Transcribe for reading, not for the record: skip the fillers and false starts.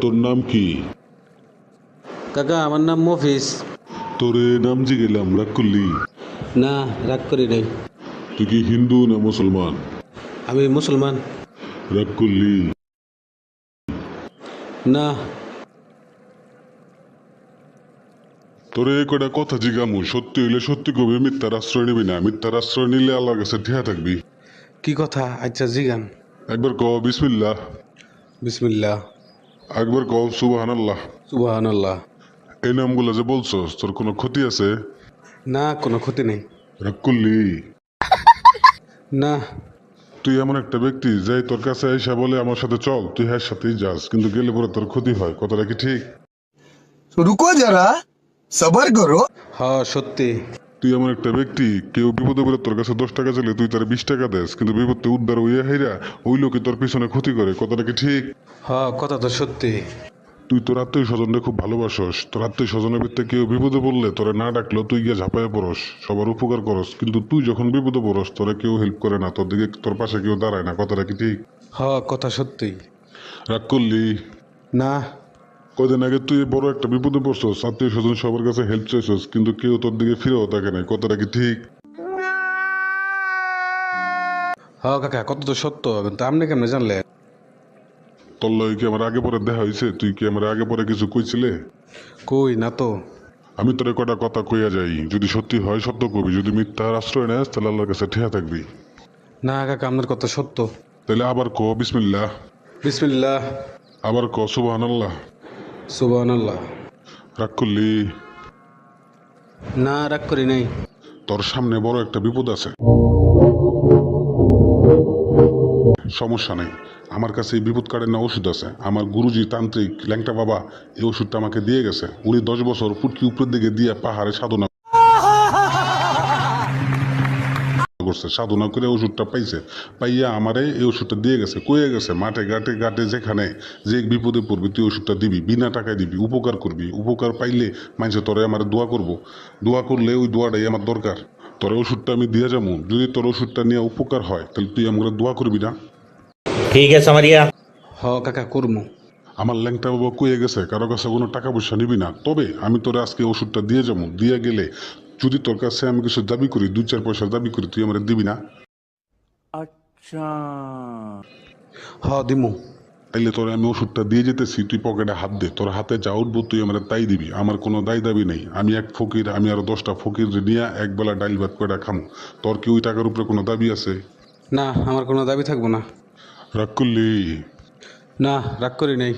তোর নাম কি? কাকা আমার নাম মফিজ। তোরে নাম জিগেলাম, রাগ করলি? না, রাগ করি নাই। তুই কি হিন্দু না মুসলমান? আমি মুসলমান। রাগ করলি? না। তোরে কটা কথা জিগামু, সত্যি হইলে সত্যি কবি, মিথ্যার আশ্রয় নিবি না। মিথ্যার আশ্রয় নিলে আল্লাহর কাছে ঠিয়া থাকবি। কি কথা? আচ্ছা জিগান। একবার ক বিসমিল্লাহ, বিসমিল্লাহ। একবার ক সুবহানাল্লাহ। সুবহানাল্লাহ। এই নামগুলো যে বলছস, তোর কোনো ক্ষতি আছে? না, কোনো ক্ষতি নেই। রাগ করলি? না। তুই এমন একটা ব্যক্তি যাই তোর কাছে আইসা বলে আমার সাথে চল, তুই হ্যাঁ সাথেই যাস, কিন্তু গেলে পরে তোর ক্ষতি হয়। কথাটা কি ঠিক? रुको जरा सबर करो। হ্যাঁ, সত্যি। তুই এমন একটা ব্যক্তি, কেউ বিপদে পড়ে তোর কাছে 10 টাকা চাইলে তুই তার 20 টাকা দেস, কিন্তু বিপদে উদ্ধার হইয়া হাইরা ওই লোকে তোর পিছনে ক্ষতি করে। কথাটা কি ঠিক? হ্যাঁ, কথা তো সত্যি। তুই তোর আত্মীয় স্বজনকে খুব ভালোবাসস, তোর আত্মীয় স্বজনের ভিতরে কেউ বিপদে পড়লে তোরা না ডাকলেও তুই গিয়ে ঝাঁপাইয়া পড়স, সবার উপকার করস, কিন্তু তুই যখন বিপদে পড়স তোরা কেউ হেল্প করে না, তোর দিকে তোর পাশে কেউ দাঁড়ায় না। কথাটা কি ঠিক? হ্যাঁ, কথা সত্যি। রাগ করলি? না। কদিন আগে তুই বড় একটা বিপদে পড়ছস, আত্মীয় স্বজন সবার কাছে হেল্প চাইছস, কিন্তু কেউ তোর দিকে ফিরেও থাকে নাই। কথাটা কি ঠিক? হ্যাঁ কাকা, কত তো সত্য, কিন্তু আপনি কেমনে জানলেন? তোর লগে কি আমার আগে পরে দেখা হয়েছে? তুই কি আমার আগে পরে কিছু কইছিলে? কই না তো। আমি তোরে কটা কথা কইয়া যাই, যদি সত্যি হয় সত্য কবি, যদি মিথ্যার আশ্রয় নেস তাহলে আল্লাহর কাছে ঠিয়া থাকবি। না কাকা, আপনার কথা সত্য। তাহলে আবার ক বিসমিল্লাহ, বিসমিল্লাহ। আবার ক সুবহানাল্লাহ। সুবহানাল্লাহ। রাগ করলি? না, রাগ করি নাই। তোর সামনে বড় একটা বিপদ আছে। সমস্যা নেই, আমার কাছে এই বিপদ কার্ডের না ওষুধ আছে। আমার গুরুজি তান্ত্রিক ল্যাংটা বাবা এই ওষুধটা আমাকে দিয়ে গেছে। উনি 10 বছর পুটকি উপরের দিকে দিয়ে পাহাড়ে সাধনা করছে, সাধনা করে ওষুধটা পাইছে। পাইয়া আমারে এই ওষুধটা দিয়ে গেছে, কয়ে গেছে মাঠে ঘাটে ঘাটে যেখানে যে বিপদে পড়বি তুই ওষুধটা দিবি, বিনা টাকায় দিবি, উপকার করবি। উপকার পাইলে মানুষে তোরে আমার দোয়া করব, দোয়া করলে ওই দোয়াটাই আমার দরকার। তোর ওষুধটা আমি দিয়ে যাবো, যদি তোর ওষুধটা নিয়ে উপকার হয় তাহলে তুই আমাকে দোয়া করবি না? ठीक है समरिया। হ্যাঁ কাকা, করমু। আমার ল্যাংটা বাবা কয়ে গেছে কারো কাছে কোনো টাকা পয়সা নিবি না, তবে আমি তোরে আজকে ওষুধটা দিয়ে যাবো। দিয়ে গেলে যদি তোর কাছে আমি কিছু দাবি করি, 2-4 পয়সা দাবি করি, তুই আমার দিবি না? হ্যাঁ, দিমু। তাইলে তোরে আমি ওষুধটা দিয়ে যেতেছি, তুই পকেটে হাত দে, তোর হাতে যা উঠবো তুই আমার তাই দিবি। আমার কোনো দায় দাবি নেই। আমি এক ফকির, আমি আরো 10টা ফকির নিয়ে একবেলা ডাইল ভাত করে খামো। তোর কি ওই টাকার উপরে কোনো দাবি আছে? না, আমার কোনো দাবি থাকবো না। রাগ করলি? না, রাগ করি নাই।